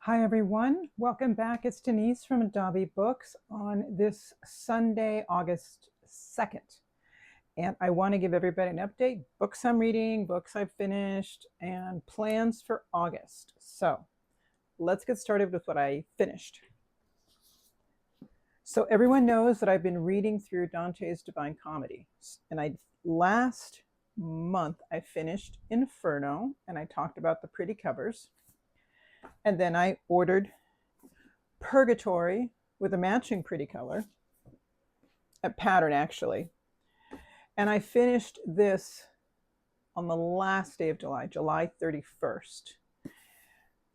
Hi, everyone. Welcome back. It's Denise from Adobe Books on this Sunday, August 2nd. And I want to give everybody an update, books I'm reading, books I've finished, and plans for August. So let's get started with what I finished. So everyone knows that I've been reading through Dante's Divine Comedy. And last month I finished Inferno, and I talked about the pretty covers. And then I ordered Purgatory with a matching pretty color, a pattern actually. And I finished this on the last day of July, July 31st.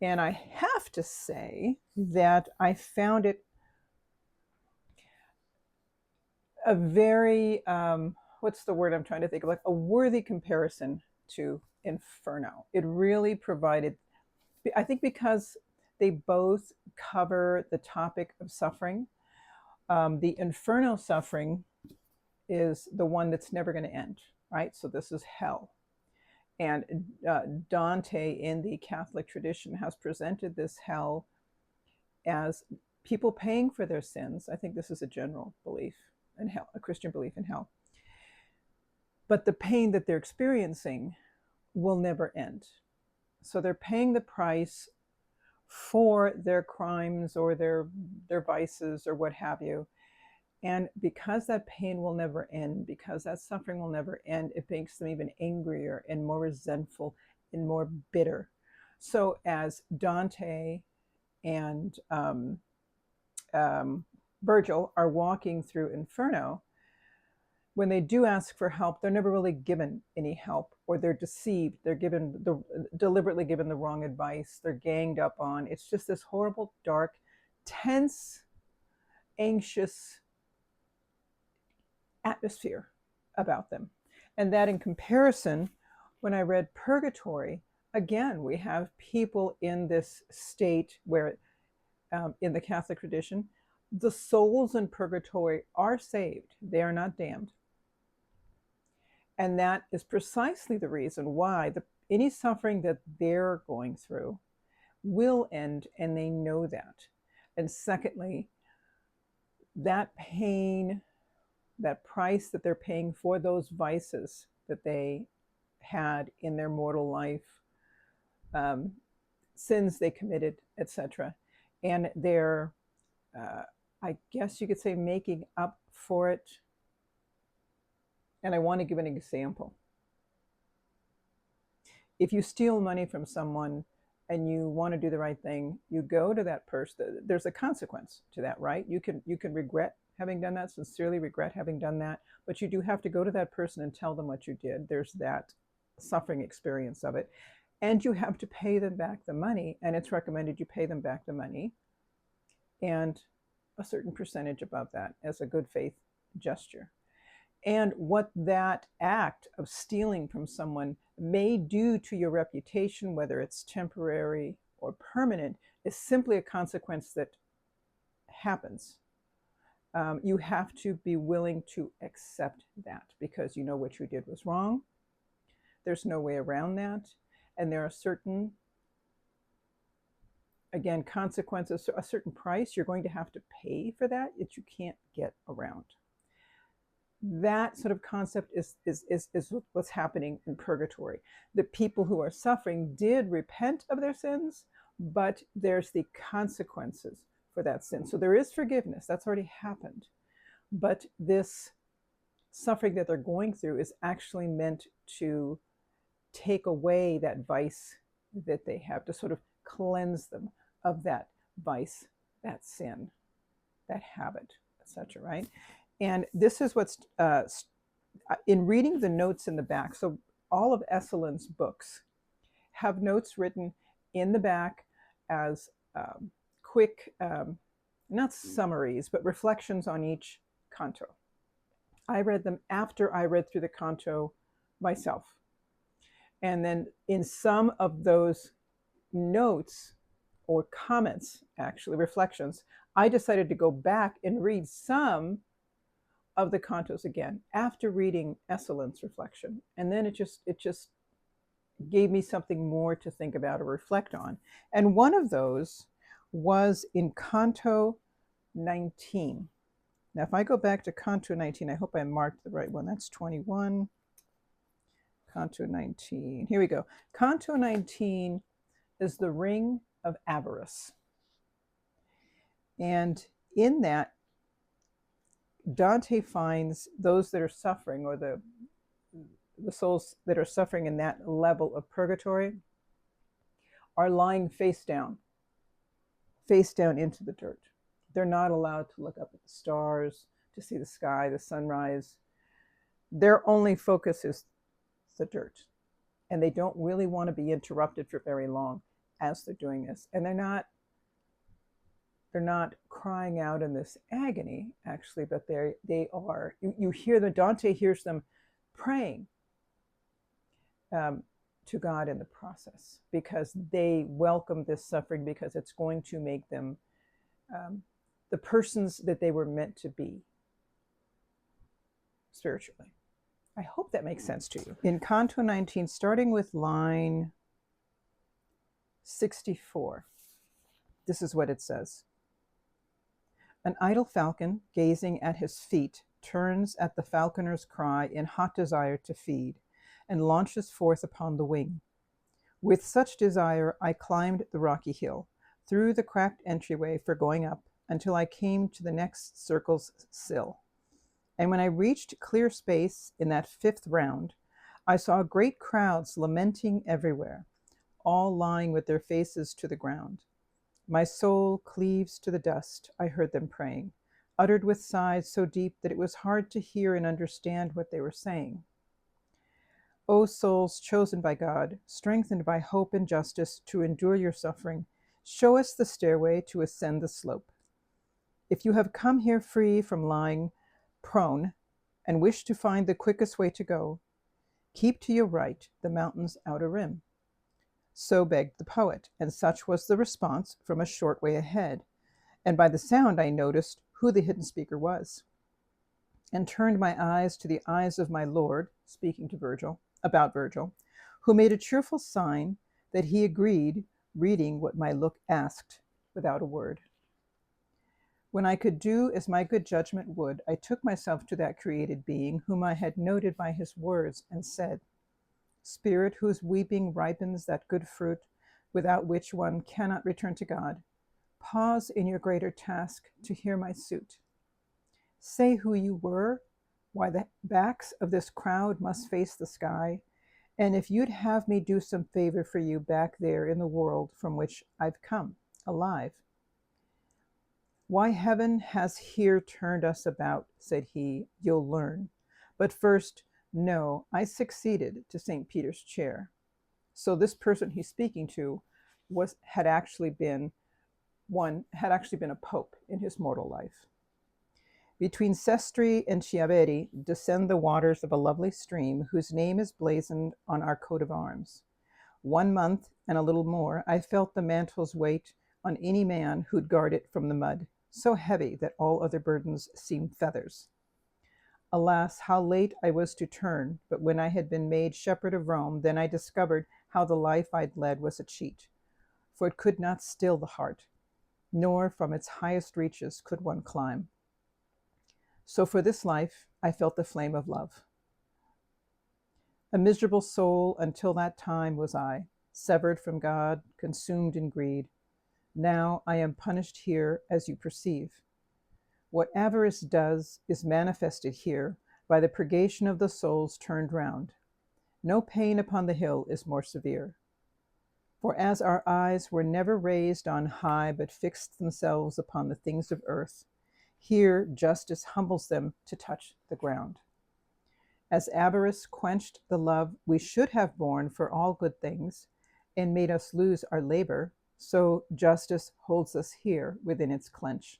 And I have to say that I found it a very, what's the word I'm trying to think of, like a worthy comparison to Inferno. It really provided, I think because they both cover the topic of suffering. The Inferno suffering is the one that's never going to end, right? So this is hell. And Dante in the Catholic tradition has presented this hell as people paying for their sins. I think this is a general belief in hell, a Christian belief in hell. But the pain that they're experiencing will never end. So they're paying the price for their crimes or their vices or what have you. And because that pain will never end, because that suffering will never end, it makes them even angrier and more resentful and more bitter. So as Dante and Virgil are walking through Inferno, when they do ask for help, they're never really given any help, or they're deceived. They're deliberately given the wrong advice. They're ganged up on. It's just this horrible, dark, tense, anxious atmosphere about them. And that in comparison, when I read Purgatory, again, we have people in this state where, in the Catholic tradition, the souls in purgatory are saved. They are not damned. And that is precisely the reason why any suffering that they're going through will end, and they know that. And secondly, that pain, that price that they're paying for those vices that they had in their mortal life, sins they committed, etc. And they're, I guess you could say, making up for it. And I want to give an example. If you steal money from someone and you want to do the right thing, you go to that person. There's a consequence to that, right? You can regret having done that, sincerely regret having done that, but you do have to go to that person and tell them what you did. There's that suffering experience of it. And you have to pay them back the money, and it's recommended you pay them back the money and a certain percentage above that as a good faith gesture. And what that act of stealing from someone may do to your reputation, whether it's temporary or permanent, is simply a consequence that happens. You have to be willing to accept that because you know what you did was wrong. There's no way around that. And there are certain, again, consequences, a certain price you're going to have to pay for that you can't get around. That sort of concept is what's happening in purgatory. The people who are suffering did repent of their sins, but there's the consequences for that sin. So there is forgiveness. That's already happened. But this suffering that they're going through is actually meant to take away that vice that they have, to sort of cleanse them of that vice, that sin, that habit, etc., right? And this is what's, in reading the notes in the back, so all of Esselin's books have notes written in the back as quick, not summaries, but reflections on each canto. I read them after I read through the canto myself. And then in some of those notes or comments, actually, reflections, I decided to go back and read some of the cantos again after reading Esselin's reflection. And then it just gave me something more to think about or reflect on. And one of those was in Canto 19. Now, if I go back to Canto 19, I hope I marked the right one. That's 21. Canto 19. Here we go. Canto 19 is the Ring of Avarice. And in that, Dante finds those that are suffering, or the souls that are suffering in that level of purgatory, are lying face down into the dirt. They're not allowed to look up at the stars, to see the sky, the sunrise. Their only focus is the dirt. And they don't really want to be interrupted for very long as they're doing this. And they're not crying out in this agony, actually, but they are, you hear them, Dante hears them praying to God in the process, because they welcome this suffering, because it's going to make them the persons that they were meant to be spiritually. I hope that makes sense to you. In Canto 19, starting with line 64, this is what it says. An idle falcon, gazing at his feet, turns at the falconer's cry in hot desire to feed, and launches forth upon the wing. With such desire, I climbed the rocky hill, through the cracked entryway for going up, until I came to the next circle's sill. And when I reached clear space in that fifth round, I saw great crowds lamenting everywhere, all lying with their faces to the ground. My soul cleaves to the dust, I heard them praying, uttered with sighs so deep that it was hard to hear and understand what they were saying. O souls chosen by God, strengthened by hope and justice to endure your suffering, show us the stairway to ascend the slope. If you have come here free from lying prone and wish to find the quickest way to go, keep to your right the mountain's outer rim. So begged the poet, and such was the response from a short way ahead, and by the sound I noticed who the hidden speaker was, and turned my eyes to the eyes of my Lord, speaking to Virgil, who made a cheerful sign that he agreed, reading what my look asked without a word. When I could do as my good judgment would, I took myself to that created being whom I had noted by his words, and said, Spirit, whose weeping ripens that good fruit without which one cannot return to God, pause in your greater task to hear my suit. Say who you were, why the backs of this crowd must face the sky, and if you'd have me do some favor for you back there in the world from which I've come, alive. Why heaven has here turned us about, said he, you'll learn. But first, no, I succeeded to St. Peter's chair. So this person he's speaking to had actually been a pope in his mortal life. Between Sestri and Chiaveri descend the waters of a lovely stream whose name is blazoned on our coat of arms. 1 month and a little more, I felt the mantle's weight on any man who'd guard it from the mud, so heavy that all other burdens seemed feathers. Alas, how late I was to turn, but when I had been made shepherd of Rome, then I discovered how the life I'd led was a cheat, for it could not still the heart, nor from its highest reaches could one climb. So for this life, I felt the flame of love. A miserable soul until that time was I, severed from God, consumed in greed. Now I am punished here, as you perceive. What avarice does is manifested here by the purgation of the souls turned round. No pain upon the hill is more severe. For as our eyes were never raised on high, but fixed themselves upon the things of earth, here justice humbles them to touch the ground. As avarice quenched the love we should have borne for all good things, and made us lose our labor, so justice holds us here within its clench,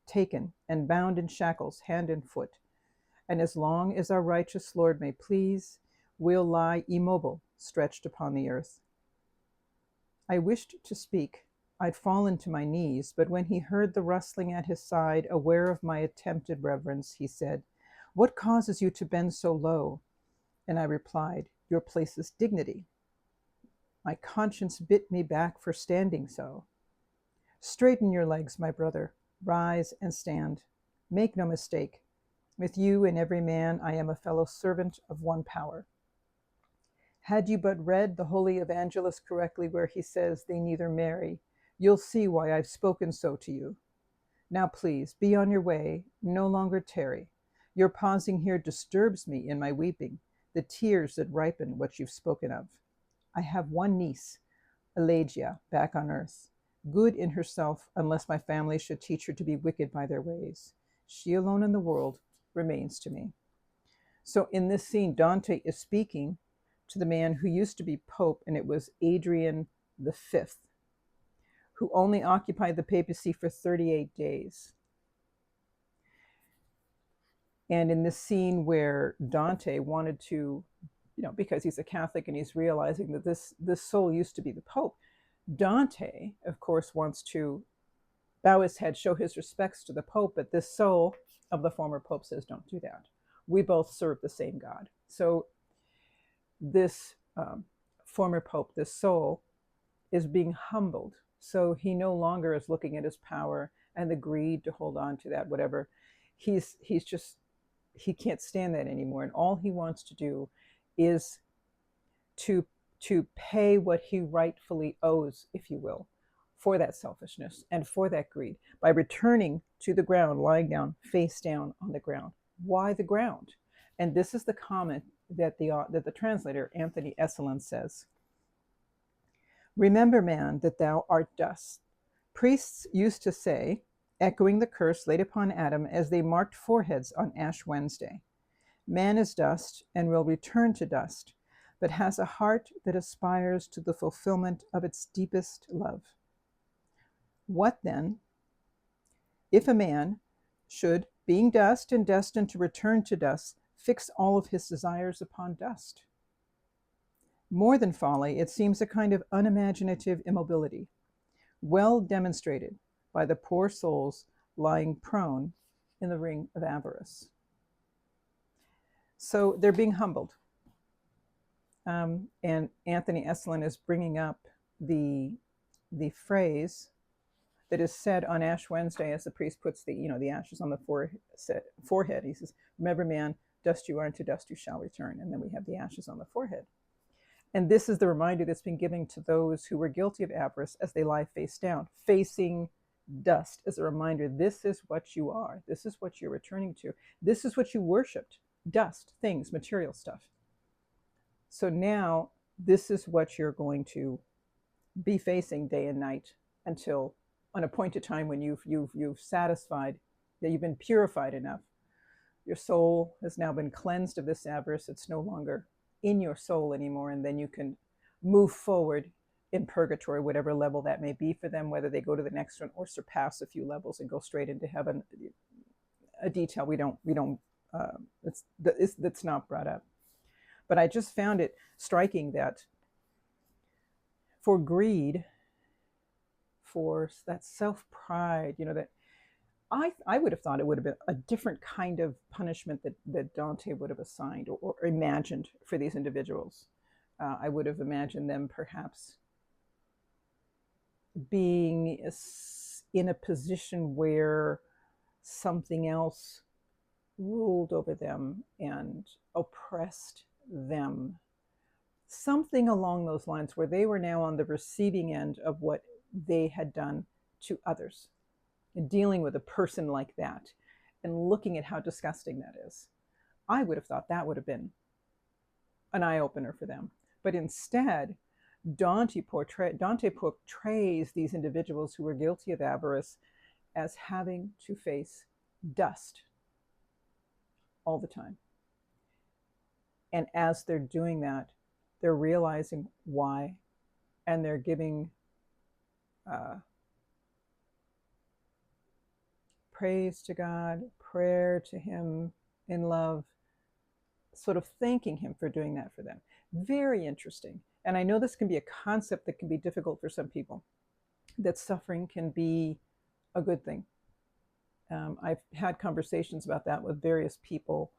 taken and bound in shackles hand and foot, and as long as our righteous Lord may please, we'll lie immobile, stretched upon the earth. I wished to speak. I'd fallen to my knees, but when he heard the rustling at his side, aware of my attempted reverence, he said, What causes you to bend so low? And I replied, Your place is dignity. My conscience bit me back for standing so. Straighten your legs, my brother. Rise and stand. Make no mistake. With you and every man, I am a fellow servant of one power. Had you but read the Holy Evangelist correctly, where he says they neither marry, you'll see why I've spoken so to you. Now, please, be on your way, no longer tarry. Your pausing here disturbs me in my weeping, the tears that ripen what you've spoken of. I have one niece, Alighieri, back on earth, good in herself, unless my family should teach her to be wicked by their ways. She alone in the world remains to me. So in this scene, Dante is speaking to the man who used to be Pope, and it was Adrian V, who only occupied the papacy for 38 days. And in this scene where Dante wanted to, because he's a Catholic and he's realizing that this soul used to be the Pope, Dante, of course, wants to bow his head, show his respects to the Pope, but this soul of the former Pope says, don't do that. We both serve the same God. So this former Pope, this soul, is being humbled. So he no longer is looking at his power and the greed to hold on to that, whatever. He can't stand that anymore. And all he wants to do is to pay what he rightfully owes, if you will, for that selfishness and for that greed by returning to the ground, lying down, face down on the ground. Why the ground? And this is the comment that the translator, Anthony Esselin, says. Remember, man, that thou art dust. Priests used to say, echoing the curse laid upon Adam as they marked foreheads on Ash Wednesday. Man is dust and will return to dust, but has a heart that aspires to the fulfillment of its deepest love. What then, if a man should, being dust and destined to return to dust, fix all of his desires upon dust? More than folly, it seems a kind of unimaginative immobility, well demonstrated by the poor souls lying prone in the ring of avarice. So they're being humbled. And Anthony Esselin is bringing up the phrase that is said on Ash Wednesday as the priest puts the ashes on the forehead. He says, remember, man, dust you are, and to dust you shall return. And then we have the ashes on the forehead. And this is the reminder that's been given to those who were guilty of avarice as they lie face down, facing dust, as a reminder, this is what you are. This is what you're returning to. This is what you worshipped, dust, things, material stuff. So now this is what you're going to be facing day and night until an appointed time when you've satisfied, that you've been purified enough. Your soul has now been cleansed of this avarice. It's no longer in your soul anymore, and then you can move forward in purgatory, whatever level that may be for them, whether they go to the next one or surpass a few levels and go straight into heaven. A detail that's not brought up. But I just found it striking that for greed, for that self-pride, that I would have thought it would have been a different kind of punishment that Dante would have assigned or imagined for these individuals. I would have imagined them perhaps being in a position where something else ruled over them and oppressed them. Something along those lines where they were now on the receiving end of what they had done to others. And dealing with a person like that and looking at how disgusting that is. I would have thought that would have been an eye-opener for them. But instead, Dante portrays these individuals who were guilty of avarice as having to face dust all the time. And as they're doing that, they're realizing why, and they're giving praise to God, prayer to Him in love, sort of thanking Him for doing that for them. Very interesting. And I know this can be a concept that can be difficult for some people, that suffering can be a good thing. I've had conversations about that with various people,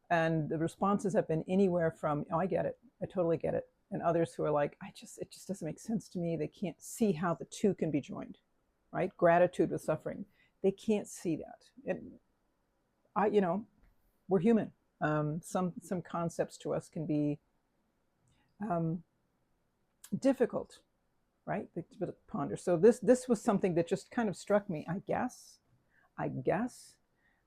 and the responses have been anywhere from, oh, I get it, I totally get it, and others who are like, it just doesn't make sense to me. They can't see how the two can be joined. right? Gratitude with suffering. They can't see that. We're human. Some concepts to us can be um, difficult, right? To ponder. So this was something that just kind of struck me. I guess,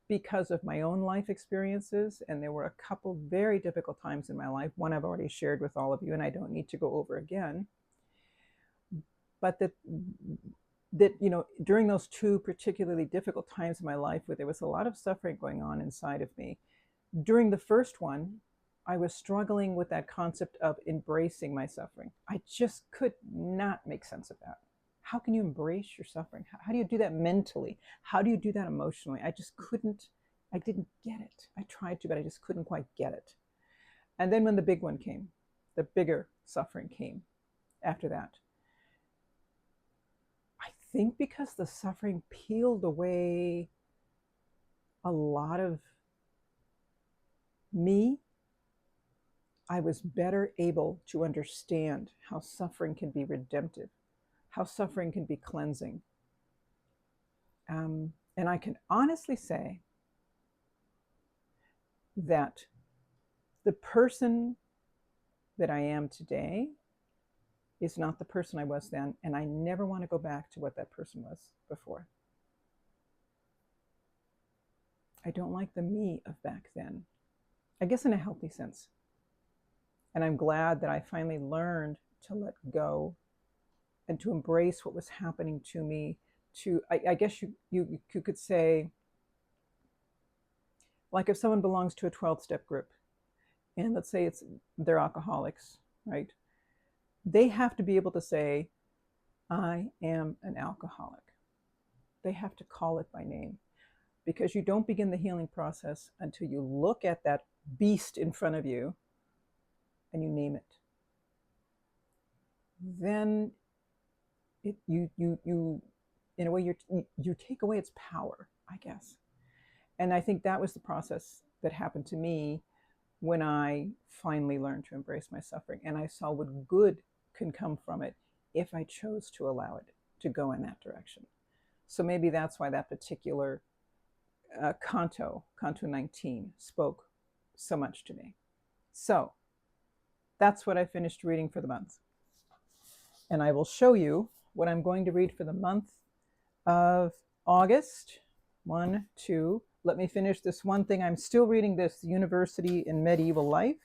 because of my own life experiences, and there were a couple very difficult times in my life. One I've already shared with all of you, and I don't need to go over again. But that during those two particularly difficult times in my life, where there was a lot of suffering going on inside of me, during the first one, I was struggling with that concept of embracing my suffering. I just could not make sense of that. How can you embrace your suffering? How do you do that mentally? How do you do that emotionally? I didn't get it. I tried to, but I just couldn't quite get it. And then when the big one came, the bigger suffering came after that. I think because the suffering peeled away a lot of me, I was better able to understand how suffering can be redemptive, how suffering can be cleansing. And I can honestly say that the person that I am today is not the person I was then, and I never want to go back to what that person was before. I don't like the me of back then, I guess in a healthy sense. And I'm glad that I finally learned to let go and to embrace what was happening to me. I guess you could say, like if someone belongs to a 12-step group, and let's say they're alcoholics, right? They have to be able to say, I am an alcoholic. They have to call it by name, because you don't begin the healing process until you look at that beast in front of you and you name it. Then you in a way you take away its power, I guess. And I think that was the process that happened to me when I finally learned to embrace my suffering, and I saw what good can come from it if I chose to allow it to go in that direction. So maybe that's why that particular canto 19, spoke so much to me. So that's what I finished reading for the month. And I will show you what I'm going to read for the month of August. 1, 2. Let me finish this one thing. I'm still reading this University in Medieval Life.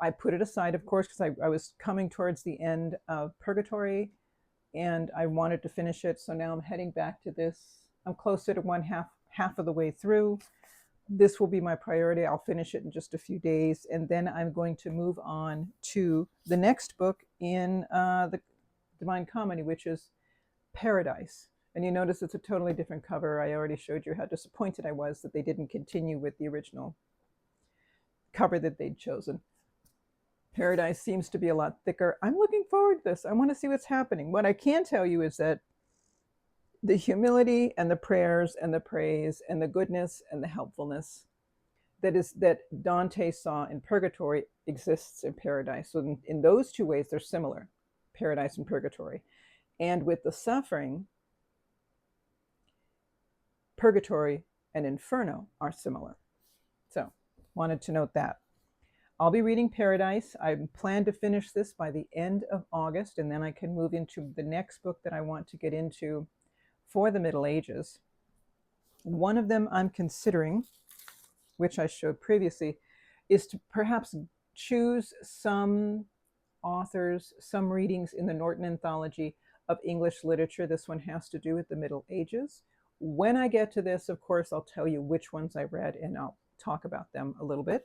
I put it aside, of course, because I was coming towards the end of Purgatory and I wanted to finish it. So now I'm heading back to this. I'm closer to half of the way through. This will be my priority. I'll finish it in just a few days. And then I'm going to move on to the next book in the Divine Comedy, which is Paradise. And you notice it's a totally different cover. I already showed you how disappointed I was that they didn't continue with the original cover that they'd chosen. Paradise seems to be a lot thicker. I'm looking forward to this. I want to see what's happening. What I can tell you is that the humility and the prayers and the praise and the goodness and the helpfulness that Dante saw in Purgatory exists in Paradise. So in those two ways, they're similar, Paradise and Purgatory. And with the suffering, Purgatory and Inferno are similar. So wanted to note that. I'll be reading Paradise. I plan to finish this by the end of August, and then I can move into the next book that I want to get into for the Middle Ages. One of them I'm considering, which I showed previously, is to perhaps choose some authors, some readings in the Norton Anthology of English literature. This one has to do with the Middle Ages. When I get to this, of course, I'll tell you which ones I read and I'll talk about them a little bit.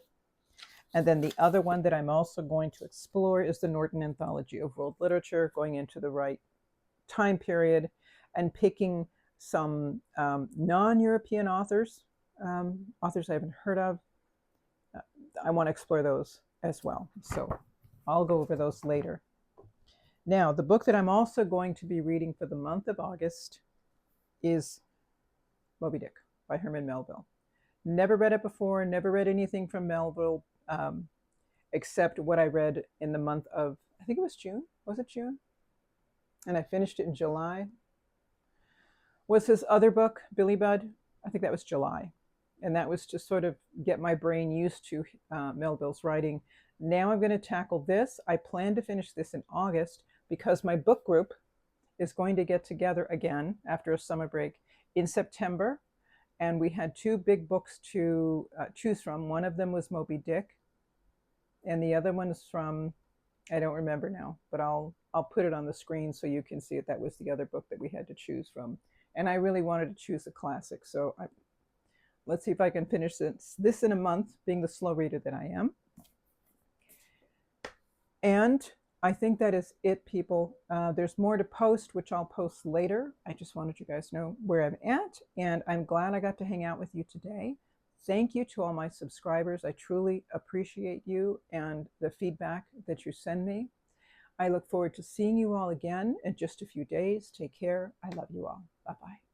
And then the other one that I'm also going to explore is the Norton Anthology of World Literature, going into the right time period and picking some non-European authors, authors I haven't heard of. I want to explore those as well. So I'll go over those later. Now, the book that I'm also going to be reading for the month of August is Moby Dick by Herman Melville. Never read it before, never read anything from Melville, except what I read in the month of, I think it was June. Was it June? And I finished it in July. was his other book, Billy Budd. I think that was July. And that was to sort of get my brain used to Melville's writing. Now I'm going to tackle this. I plan to finish this in August because my book group is going to get together again after a summer break in September. And we had two big books to choose from. One of them was Moby Dick, and the other one is from, I don't remember now, but I'll put it on the screen so you can see it. That was the other book that we had to choose from. And I really wanted to choose a classic. So let's see if I can finish this in a month, being the slow reader that I am. And I think that is it, people. There's more to post, which I'll post later. I just wanted you guys to know where I'm at. And I'm glad I got to hang out with you today. Thank you to all my subscribers. I truly appreciate you and the feedback that you send me. I look forward to seeing you all again in just a few days. Take care. I love you all. Bye-bye.